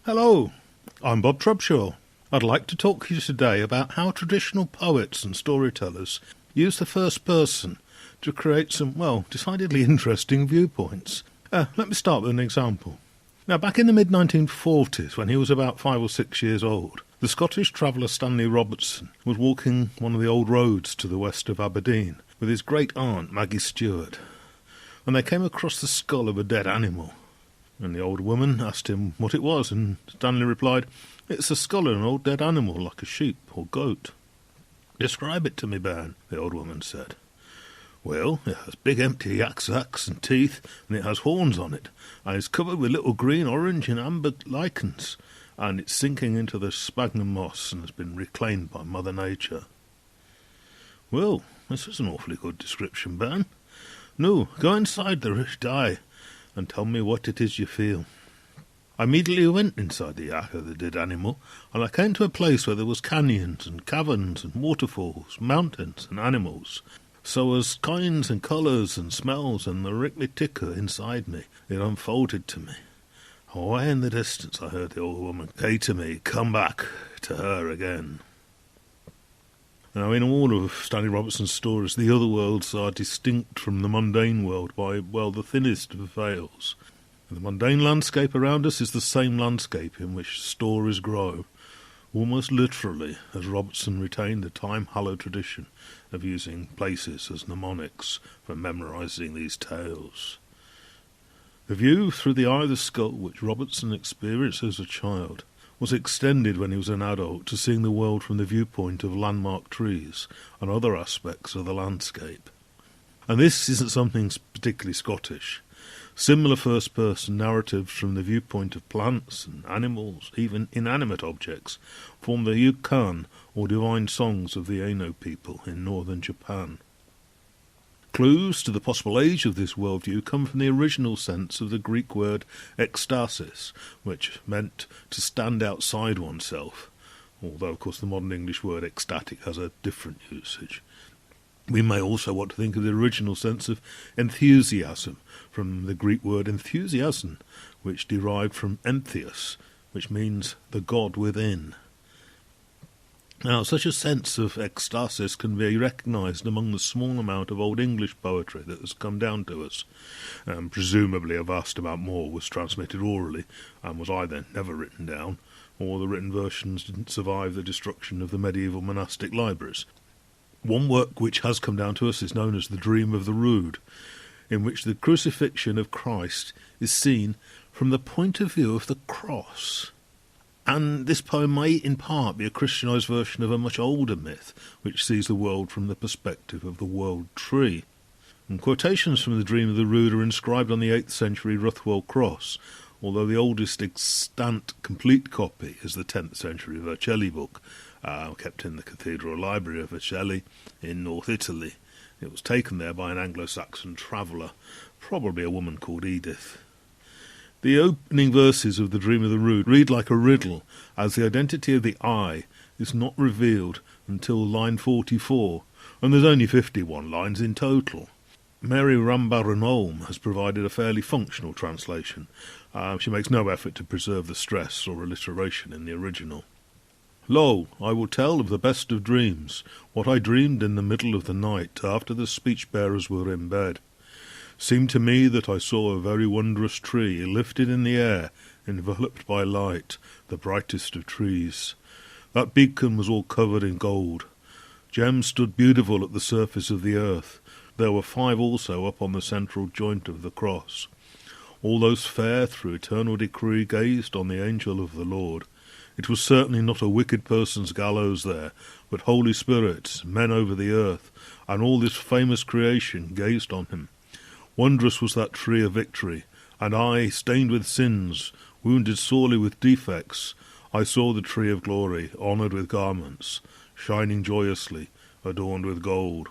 Hello, I'm Bob Trubshaw. I'd like to talk to you today about how traditional poets and storytellers use the first person to create some, decidedly interesting viewpoints. Let me start with an example. Now, back in the mid-1940s, when he was about 5 or 6 years old, the Scottish traveller Stanley Robertson was walking one of the old roads to the west of Aberdeen with his great-aunt Maggie Stewart, and they came across the skull of a dead animal. And the old woman asked him what it was, and Stanley replied, "It's the skull of an old dead animal, like a sheep or goat." "Describe it to me, bairn," the old woman said. "Well, it has big empty axes and teeth, and it has horns on it, and it's covered with little green, orange and amber lichens, and it's sinking into the sphagnum moss and has been reclaimed by Mother Nature." "Well, this is an awfully good description, bairn. No, go inside the rich eye and tell me what it is you feel." I immediately went inside the yak of the dead animal, and I came to a place where there was canyons and caverns and waterfalls, mountains and animals. So as kinds and colours and smells and the arithmetica inside me, it unfolded to me. Away in the distance I heard the old woman say to me, "Come back to her again." Now, in all of Stanley Robertson's stories, the other worlds are distinct from the mundane world by, the thinnest of veils. The mundane landscape around us is the same landscape in which stories grow, almost literally, as Robertson retained the time-hallowed tradition of using places as mnemonics for memorising these tales. The view through the eye of the skull which Robertson experienced as a child was extended when he was an adult to seeing the world from the viewpoint of landmark trees and other aspects of the landscape. And this isn't something particularly Scottish. Similar first-person narratives from the viewpoint of plants and animals, even inanimate objects, form the yukan, or divine songs of the Aino people in northern Japan. Clues to the possible age of this worldview come from the original sense of the Greek word ekstasis, which meant to stand outside oneself, although, of course, the modern English word ecstatic has a different usage. We may also want to think of the original sense of enthusiasm, from the Greek word enthusiasm, which derived from entheos, which means the God within. Now, such a sense of ecstasis can be recognised among the small amount of Old English poetry that has come down to us. Presumably a vast amount more was transmitted orally and was either never written down, or the written versions didn't survive the destruction of the medieval monastic libraries. One work which has come down to us is known as the Dream of the Rood, in which the crucifixion of Christ is seen from the point of view of the cross. And this poem may in part be a Christianised version of a much older myth, which sees the world from the perspective of the world tree. And quotations from the Dream of the Rood are inscribed on the 8th century Ruthwell cross, although the oldest extant complete copy is the 10th century Vercelli book, kept in the Cathedral Library of Vercelli in North Italy. It was taken there by an Anglo-Saxon traveller, probably a woman called Edith. The opening verses of the Dream of the Rood read like a riddle, as the identity of the eye is not revealed until line 44, and there's only 51 lines in total. Mary Rambaran-Olm has provided a fairly functional translation. She makes no effort to preserve the stress or alliteration in the original. "Lo, I will tell of the best of dreams, what I dreamed in the middle of the night, after the speech-bearers were in bed. Seemed to me that I saw a very wondrous tree, lifted in the air, enveloped by light, the brightest of trees. That beacon was all covered in gold. Gems stood beautiful at the surface of the earth. There were 5 also up on the central joint of the cross. All those fair through eternal decree gazed on the angel of the Lord. It was certainly not a wicked person's gallows there, but holy spirits, men over the earth, and all this famous creation gazed on him. Wondrous was that tree of victory, and I, stained with sins, wounded sorely with defects, I saw the tree of glory, honoured with garments, shining joyously, adorned with gold.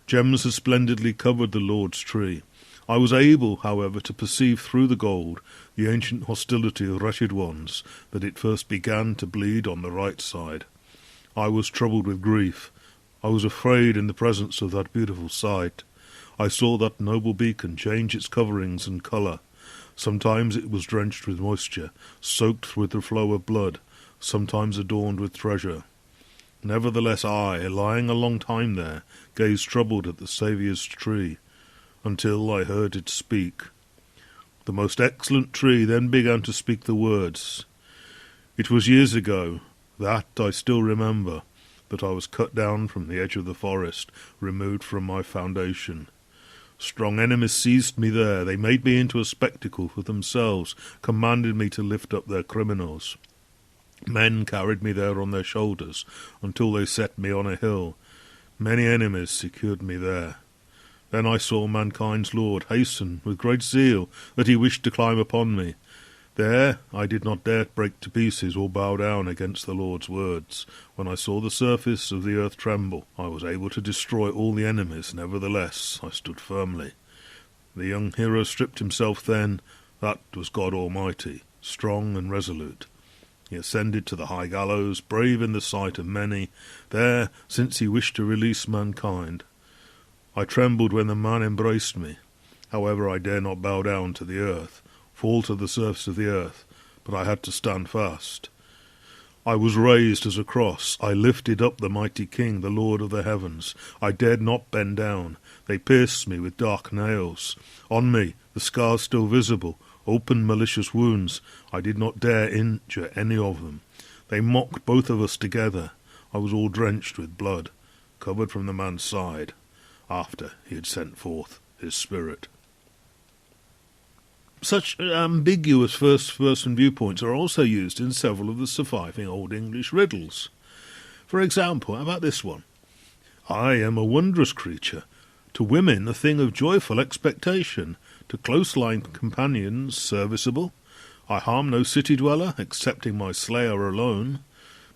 Gems had splendidly covered the Lord's tree. I was able, however, to perceive through the gold the ancient hostility of wretched ones, that it first began to bleed on the right side. I was troubled with grief. I was afraid in the presence of that beautiful sight. I saw that noble beacon change its coverings and colour. Sometimes it was drenched with moisture, soaked with the flow of blood, sometimes adorned with treasure. Nevertheless I, lying a long time there, gazed troubled at the Saviour's tree, until I heard it speak. The most excellent tree then began to speak the words. It was years ago, that I still remember, that I was cut down from the edge of the forest, removed from my foundation. Strong enemies seized me there, they made me into a spectacle for themselves, commanded me to lift up their criminals. Men carried me there on their shoulders, until they set me on a hill. Many enemies secured me there. Then I saw mankind's Lord hasten with great zeal, that he wished to climb upon me. There I did not dare break to pieces or bow down against the Lord's words. When I saw the surface of the earth tremble, I was able to destroy all the enemies. Nevertheless, I stood firmly. The young hero stripped himself then. That was God Almighty, strong and resolute. He ascended to the high gallows, brave in the sight of many. There, since he wished to release mankind. I trembled when the man embraced me. However, I dare not bow down to the earth, fall to the surface of the earth, but I had to stand fast. I was raised as a cross. I lifted up the mighty King, the Lord of the heavens. I dared not bend down. They pierced me with dark nails. On me, the scars still visible, open malicious wounds. I did not dare injure any of them. They mocked both of us together. I was all drenched with blood, covered from the man's side, after he had sent forth his spirit. Such ambiguous first-person viewpoints are also used in several of the surviving Old English riddles. For example, how about this one? I am a wondrous creature, to women a thing of joyful expectation, to close-line companions serviceable. I harm no city-dweller, excepting my slayer alone.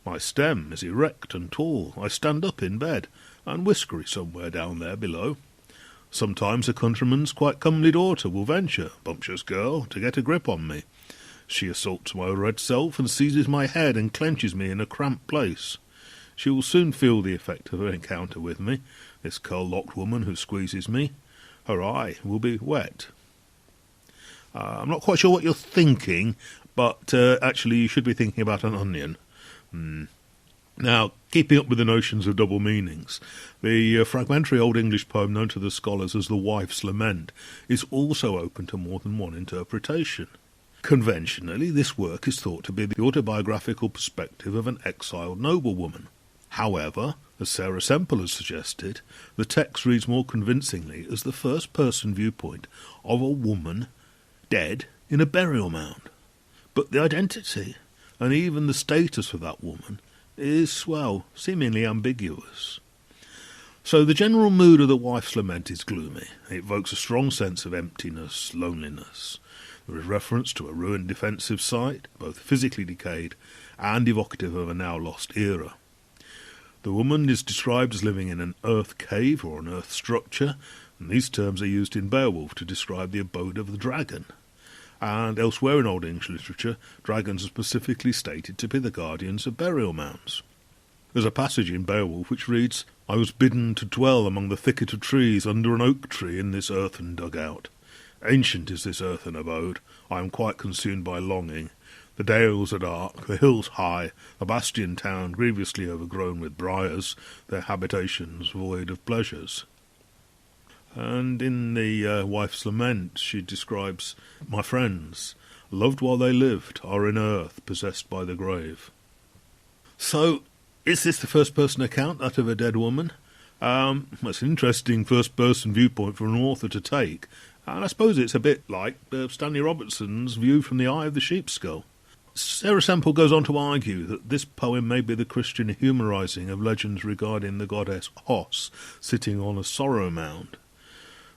My stem is erect and tall, I stand up in bed, and whiskery somewhere down there below. Sometimes a countryman's quite comely daughter will venture, bumptious girl, to get a grip on me. She assaults my red self and seizes my head and clenches me in a cramped place. She will soon feel the effect of her encounter with me, this curl-locked woman who squeezes me. Her eye will be wet. I'm not quite sure what you're thinking, but actually you should be thinking about an onion. Now, keeping up with the notions of double meanings, the fragmentary Old English poem known to the scholars as the Wife's Lament is also open to more than one interpretation. Conventionally, this work is thought to be the autobiographical perspective of an exiled noblewoman. However, as Sara Semple has suggested, the text reads more convincingly as the first-person viewpoint of a woman dead in a burial mound. But the identity, and even the status of that woman, is, well, seemingly ambiguous. So the general mood of the Wife's Lament is gloomy. It evokes a strong sense of emptiness, loneliness. There is reference to a ruined defensive site, both physically decayed and evocative of a now-lost era. The woman is described as living in an earth cave or an earth structure, and these terms are used in Beowulf to describe the abode of the dragon. And elsewhere in Old English literature, dragons are specifically stated to be the guardians of burial mounds. There's a passage in Beowulf which reads, I was bidden to dwell among the thicket of trees under an oak tree in this earthen dugout. Ancient is this earthen abode, I am quite consumed by longing. The dales are dark, the hills high, the bastion town grievously overgrown with briars, their habitations void of pleasures. And in the Wife's Lament, she describes, my friends, loved while they lived, are in earth, possessed by the grave. So, is this the first-person account, that of a dead woman? That's an interesting first-person viewpoint for an author to take, and I suppose it's a bit like Stanley Robertson's view from the eye of the sheep skull. Sara Semple goes on to argue that this poem may be the Christian humorising of legends regarding the goddess Hos sitting on a sorrow mound.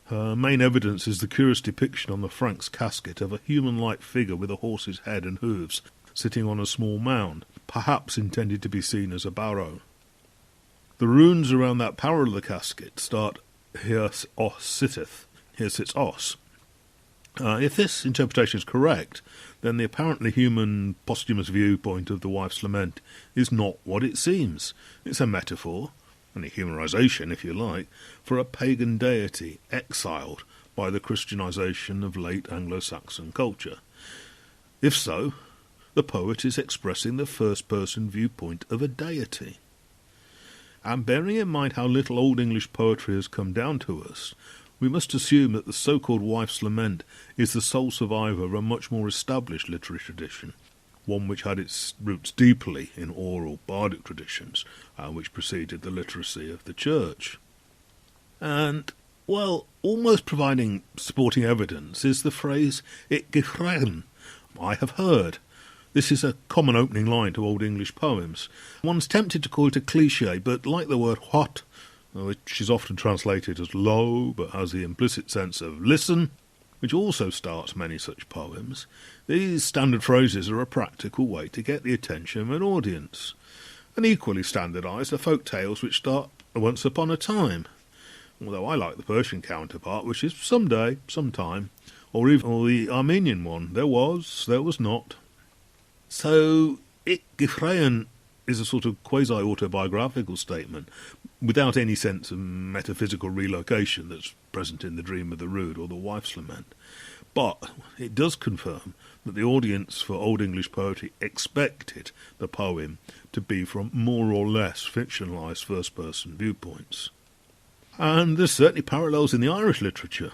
Her main evidence is the curious depiction on the Frank's casket of a human-like figure with a horse's head and hooves sitting on a small mound, perhaps intended to be seen as a barrow. The runes around that part of the casket start here Os sitteth, here sits Os. If this interpretation is correct, then the apparently human posthumous viewpoint of the Wife's Lament is not what it seems. It's a metaphor, and a humorisation, if you like, for a pagan deity, exiled, by the Christianization of late Anglo-Saxon culture? If so, the poet is expressing the first-person viewpoint of a deity. And bearing in mind how little Old English poetry has come down to us, we must assume that the so-called wife's lament is the sole survivor of a much more established literary tradition, one which had its roots deeply in oral bardic traditions, which preceded the literacy of the church. And, well, almost providing supporting evidence is the phrase "Treharne," I have heard. This is a common opening line to Old English poems. One's tempted to call it a cliché, but like the word "what," which is often translated as "lo," but has the implicit sense of "listen," which also starts many such poems, these standard phrases are a practical way to get the attention of an audience. And equally standardised are folk tales which start "once upon a time," although I like the Persian counterpart, which is "someday, sometime," or even the Armenian one, "there was not." So, Treharne is a sort of quasi-autobiographical statement, without any sense of metaphysical relocation that's present in the Dream of the Rood or the Wife's Lament. But it does confirm that the audience for Old English poetry expected the poem to be from more or less fictionalised first-person viewpoints. And there's certainly parallels in the Irish literature.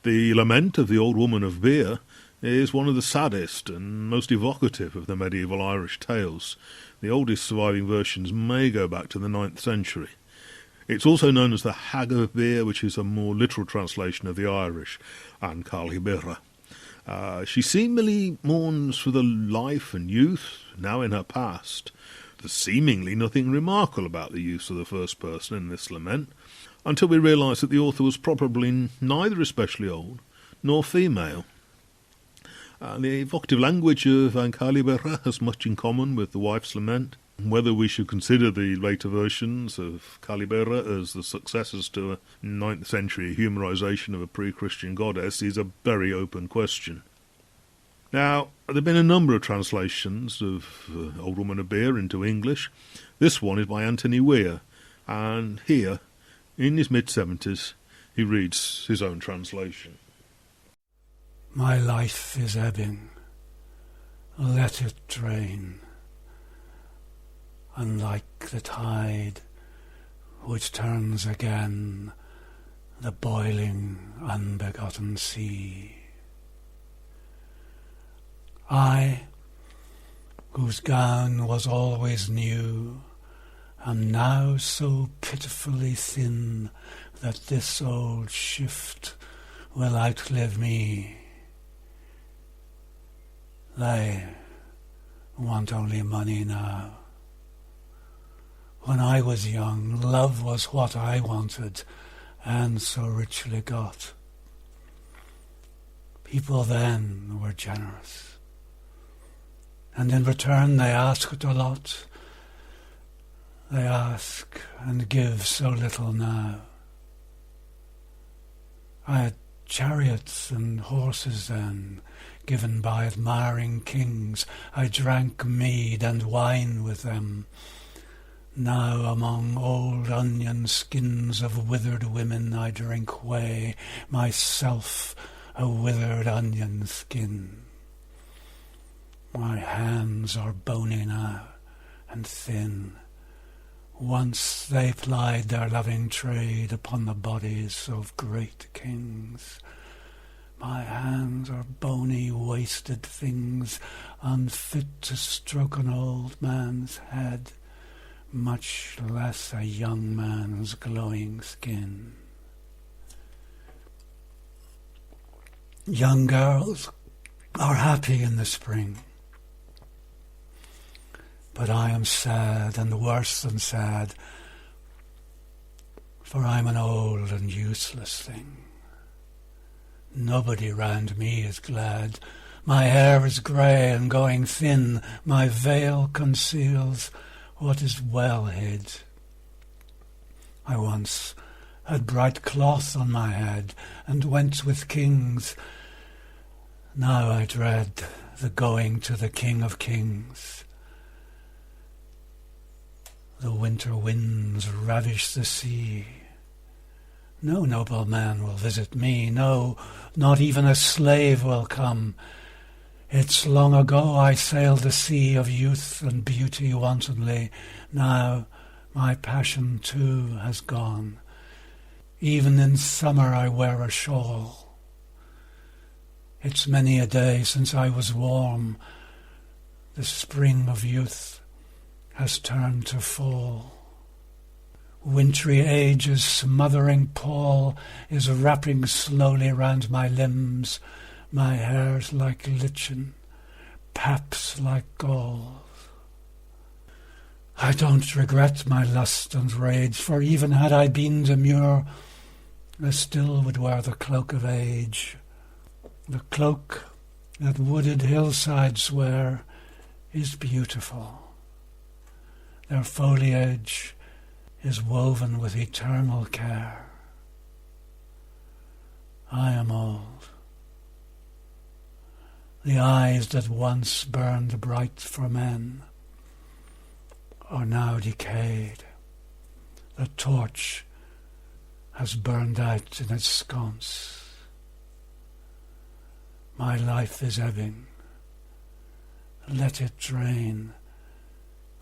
The Lament of the Old Woman of Beer is one of the saddest and most evocative of the medieval Irish tales. The oldest surviving versions may go back to the 9th century. It's also known as the Hag of Beer, which is a more literal translation of the Irish, and Cálibhíre. She seemingly mourns for the life and youth, now in her past. There's seemingly nothing remarkable about the use of the first person in this lament, until we realise that the author was probably neither especially old nor female. The evocative language of Cálibhíre has much in common with the Wife's Lament. Whether we should consider the later versions of Cálibhíre as the successors to a 9th century humorisation of a pre-Christian goddess is a very open question. Now, there have been a number of translations of Old Woman of Beer into English. This one is by Anthony Weir, and here, in his mid-70s, he reads his own translation. My life is ebbing, let it drain, and like the tide which turns again the boiling unbegotten sea. I, whose gown was always new, am now so pitifully thin that this old shift will outlive me. They want only money now. When I was young, love was what I wanted, and so richly got. People then were generous, and in return they asked a lot. They ask and give so little now. I had chariots and horses then, given by admiring kings. I drank mead and wine with them. Now among old onion skins of withered women I drink whey, myself a withered onion skin. My hands are bony now and thin. Once they plied their loving trade upon the bodies of great kings. My hands are bony, wasted things, unfit to stroke an old man's head, much less a young man's glowing skin. Young girls are happy in the spring, but I am sad and worse than sad, for I'm an old and useless thing. Nobody round me is glad. My hair is grey and going thin. My veil conceals what is well hid. I once had bright cloth on my head and went with kings. Now I dread the going to the King of Kings. The winter winds ravish the sea. No noble man will visit me, no, not even a slave will come. It's long ago I sailed the sea of youth and beauty wantonly. Now my passion too has gone. Even in summer I wear a shawl. It's many a day since I was warm. The spring of youth has turned to fall. Wintry age's smothering pall is wrapping slowly round my limbs. My hair's like lichen, paps like galls. I don't regret my lust and rage, for even had I been demure, I still would wear the cloak of age. The cloak that wooded hillsides wear is beautiful. Their foliage is woven with eternal care. I am old. The eyes that once burned bright for men are now decayed. The torch has burned out in its sconce. My life is ebbing. Let it drain.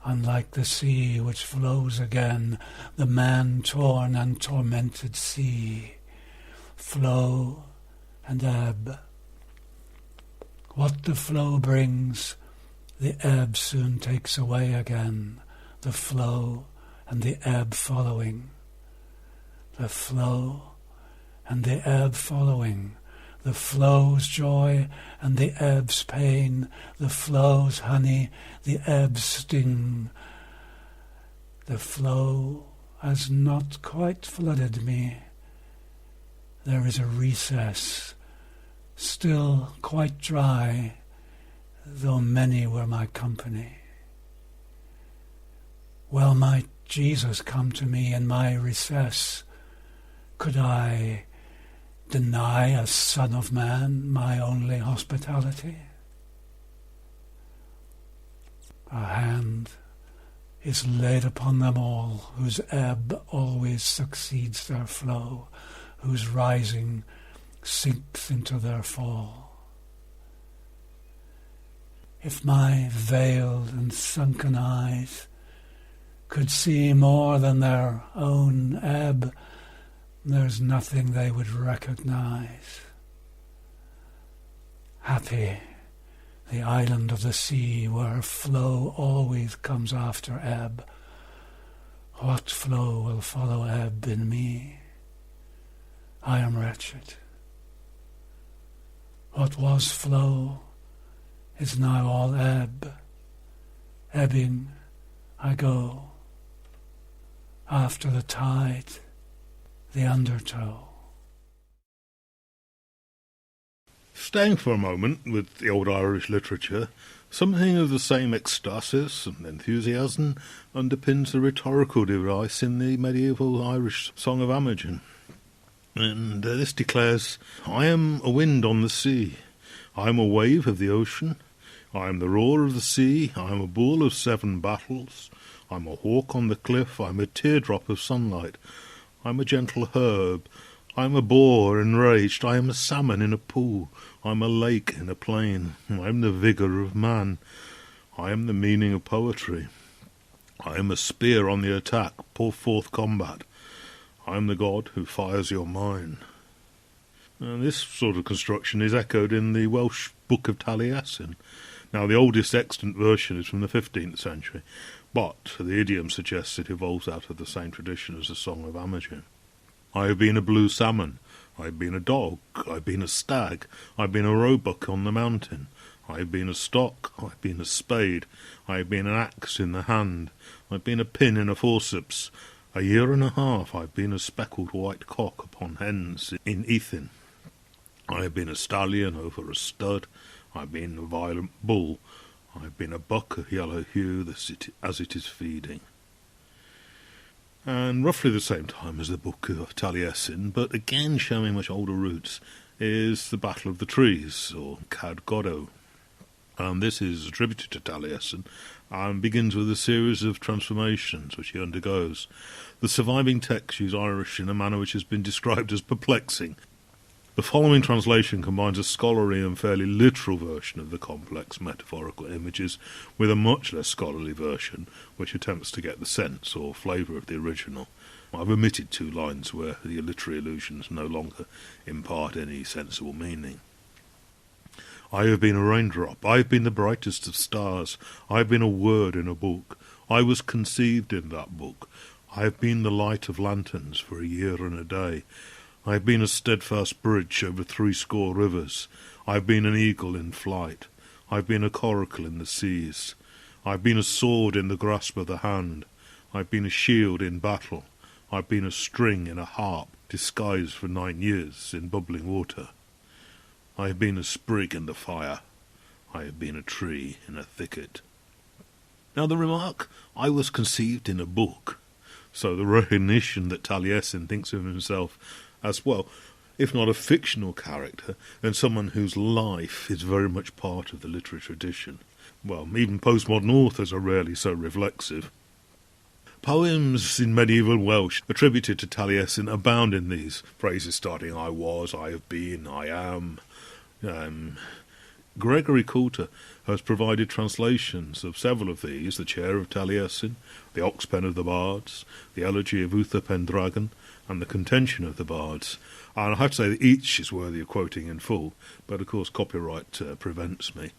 Unlike the sea which flows again, the man-torn and tormented sea, flow and ebb. What the flow brings, the ebb soon takes away again, the flow and the ebb following. The flow and the ebb following, the flow's joy and the ebb's pain, the flow's honey, the ebb's sting. The flow has not quite flooded me. There is a recess, still quite dry, though many were my company. Well might Jesus come to me in my recess. Could I deny a son of man my only hospitality? A hand is laid upon them all, whose ebb always succeeds their flow, whose rising sinks into their fall. If my veiled and sunken eyes could see more than their own ebb, there's nothing they would recognize. Happy the island of the sea where flow always comes after ebb. What flow will follow ebb in me? I am wretched. What was flow is now all ebb. Ebbing I go, after the tide, the undertow. Staying for a moment with the old Irish literature, something of the same ecstasis and enthusiasm underpins the rhetorical device in the medieval Irish Song of Imogen. And this declares, I am a wind on the sea, I am a wave of the ocean, I am the roar of the sea, I am a bull of 7 battles, I am a hawk on the cliff, I am a teardrop of sunlight, I am a gentle herb, I am a boar enraged, I am a salmon in a pool, I am a lake in a plain, I am the vigour of man, I am the meaning of poetry, I am a spear on the attack, pour forth combat, I am the god who fires your mind. And this sort of construction is echoed in the Welsh Book of Taliesin. Now, the oldest extant version is from the 15th century, but the idiom suggests it evolves out of the same tradition as the Song of Imogen. I have been a blue salmon, I have been a dog, I have been a stag, I have been a roebuck on the mountain, I have been a stock, I have been a spade, I have been an axe in the hand, I have been a pin in a forceps. A year and a half I have been a speckled white cock upon hens in Ethin. I have been a stallion over a stud, I have been a violent bull, I have been a buck of yellow hue as it is feeding. And roughly the same time as the Book of Taliesin, but again showing much older roots, is the Battle of the Trees, or Cad Goddo. This is attributed to Taliesin and begins with a series of transformations which he undergoes. The surviving text use Irish in a manner which has been described as perplexing. The following translation combines a scholarly and fairly literal version of the complex metaphorical images with a much less scholarly version which attempts to get the sense or flavour of the original. I've omitted 2 lines where the literary allusions no longer impart any sensible meaning. I have been a raindrop, I have been the brightest of stars, I have been a word in a book, I was conceived in that book, I have been the light of lanterns for a year and a day, I have been a steadfast bridge over 80 rivers. I have been an eagle in flight. I have been a coracle in the seas. I have been a sword in the grasp of the hand. I have been a shield in battle. I have been a string in a harp, disguised for 9 years in bubbling water. I have been a sprig in the fire. I have been a tree in a thicket. Now the remark, I was conceived in a book, so the recognition that Taliesin thinks of himself as, well, if not a fictional character, then someone whose life is very much part of the literary tradition. Well, even postmodern authors are rarely so reflexive. Poems in medieval Welsh attributed to Taliesin abound in these phrases starting I was, I have been, I am. Gregory Clouter has provided translations of several of these, the Chair of Taliesin, the Oxpen of the Bards, the Elegy of Uther Pendragon, and the Contention of the Bards. And I have to say that each is worthy of quoting in full, but of course copyright prevents me.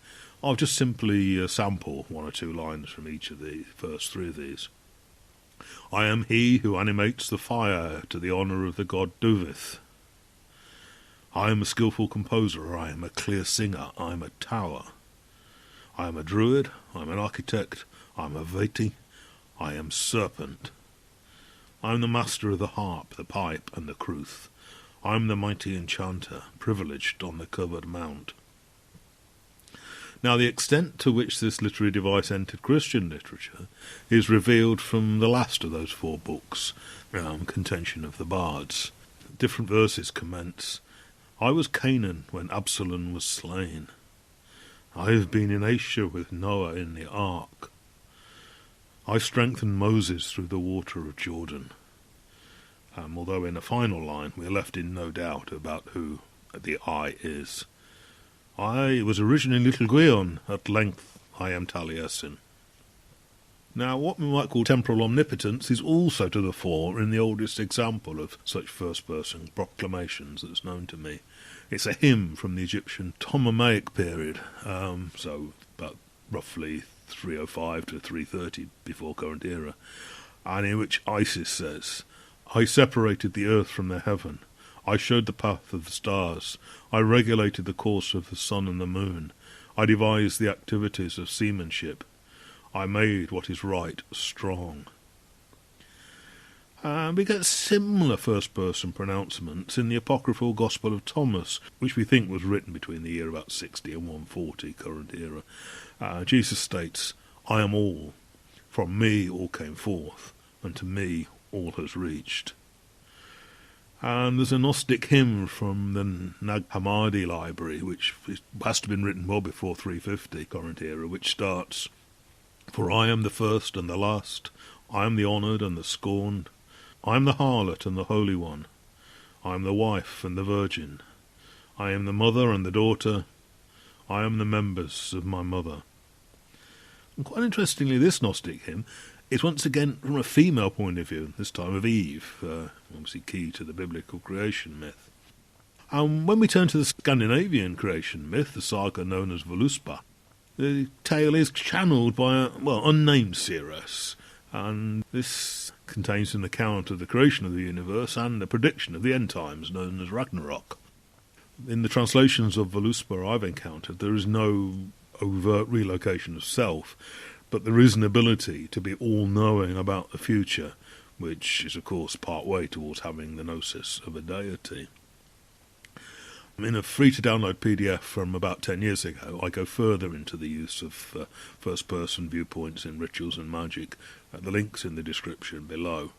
I'll just simply sample 1 or 2 lines from each of the first 3 of these. I am he who animates the fire to the honour of the god Duvith. I am a skilful composer, I am a clear singer, I am a tower. I am a druid, I am an architect, I am a deity, I am serpent. I am the master of the harp, the pipe, and the crwth. I am the mighty enchanter, privileged on the covered mount. Now the extent to which this literary device entered Christian literature is revealed from the last of those 4 books, Contention of the Bards. Different verses commence, I was Canaan when Absalom was slain. I have been in Asia with Noah in the ark. I strengthened Moses through the water of Jordan. Although in a final line we're left in no doubt about who the I is. I was originally little Gwion, at length I am Taliesin. Now what we might call temporal omnipotence is also to the fore in the oldest example of such first-person proclamations that's known to me. It's a hymn from the Egyptian Ptolemaic period, so about roughly 305 to 330 before current era, and in which Isis says, I separated the earth from the heaven, I showed the path of the stars, I regulated the course of the sun and the moon, I devised the activities of seamanship, I made what is right strong. We get similar first-person pronouncements in the apocryphal Gospel of Thomas, which we think was written between the year about 60 and 140, current era. Jesus states, I am all. From me all came forth, and to me all has reached. And there's a Gnostic hymn from the Nag Hammadi library, which has to have been written well before 350, current era, which starts, For I am the first and the last, I am the honoured and the scorned, I am the harlot and the holy one, I am the wife and the virgin, I am the mother and the daughter, I am the members of my mother. And quite interestingly, this Gnostic hymn is once again from a female point of view, this time of Eve, obviously key to the biblical creation myth. And when we turn to the Scandinavian creation myth, the saga known as Voluspa, the tale is channeled by a, unnamed seeress, and this contains an account of the creation of the universe and a prediction of the end times known as Ragnarok. In the translations of Voluspa I've encountered, there is no overt relocation of self, but there is an ability to be all-knowing about the future, which is of course part way towards having the gnosis of a deity. In a free-to-download PDF from about 10 years ago, I go further into the use of first-person viewpoints in rituals and magic. The link's in the description below.